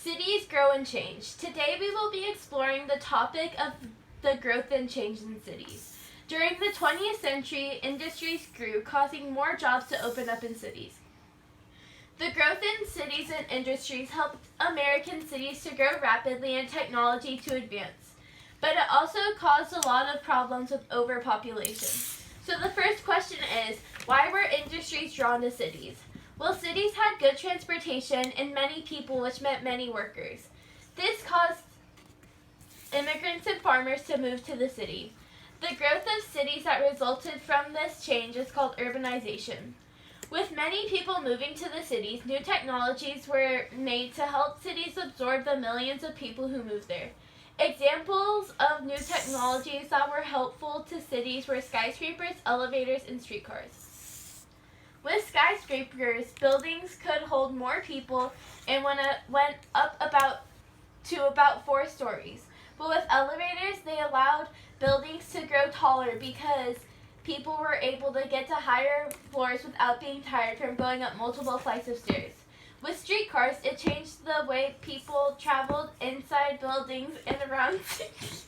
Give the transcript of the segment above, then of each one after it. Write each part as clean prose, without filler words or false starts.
Cities grow and change. Today we will be exploring the topic of the growth and change in cities. During the 20th century, industries grew, causing more jobs to open up in cities. The growth in cities and industries helped American cities to grow rapidly and technology to advance. But it also caused a lot of problems with overpopulation. So the first question is, why were industries drawn to cities? Well, cities had good transportation and many people, which meant many workers. This caused immigrants and farmers to move to the city. The growth of cities that resulted from this change is called urbanization. With many people moving to the cities, new technologies were made to help cities absorb the millions of people who moved there. Examples of new technologies that were helpful to cities were skyscrapers, elevators, and streetcars. With skyscrapers, buildings could hold more people and went up to about 4 stories. But with elevators, they allowed buildings to grow taller because people were able to get to higher floors without being tired from going up multiple flights of stairs. With streetcars, it changed the way people traveled inside buildings and around cities.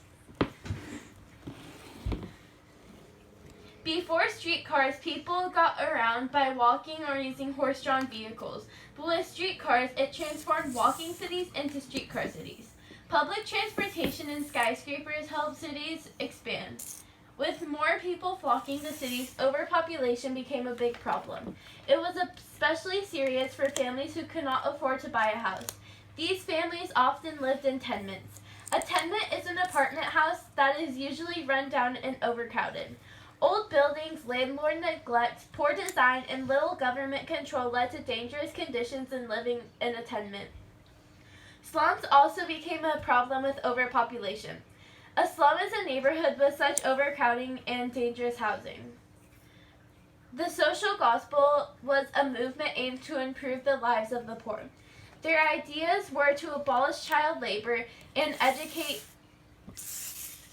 Before streetcars, people got around by walking or using horse-drawn vehicles. But with streetcars, it transformed walking cities into streetcar cities. Public transportation and skyscrapers helped cities expand. With more people flocking to cities, overpopulation became a big problem. It was especially serious for families who could not afford to buy a house. These families often lived in tenements. A tenement is an apartment house that is usually run down and overcrowded. Old buildings, landlord neglect, poor design, and little government control led to dangerous conditions in living in a tenement. Slums also became a problem with overpopulation. A slum is a neighborhood with such overcrowding and dangerous housing. The social gospel was a movement aimed to improve the lives of the poor. Their ideas were to abolish child labor and educate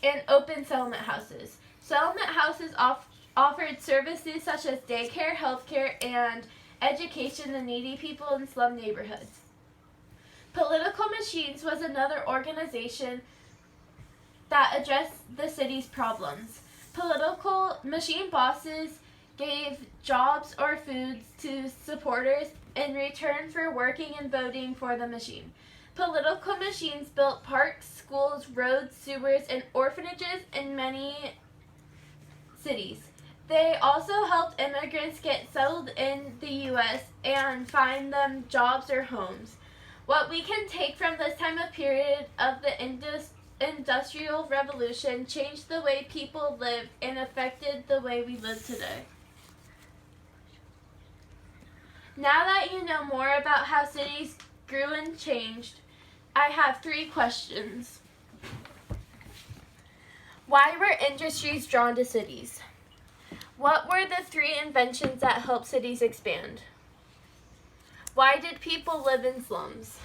and open settlement houses. Settlement houses offered services such as daycare, healthcare, and education to needy people in slum neighborhoods. Political Machines was another organization that addressed the city's problems. Political machine bosses gave jobs or foods to supporters in return for working and voting for the machine. Political machines built parks, schools, roads, sewers, and orphanages in many cities. They also helped immigrants get settled in the U.S. and find them jobs or homes. What we can take from this time of period of the Industrial Revolution changed the way people lived and affected the way we live today. Now that you know more about how cities grew and changed, I have 3 questions. Why were industries drawn to cities? What were the 3 inventions that helped cities expand? Why did people live in slums?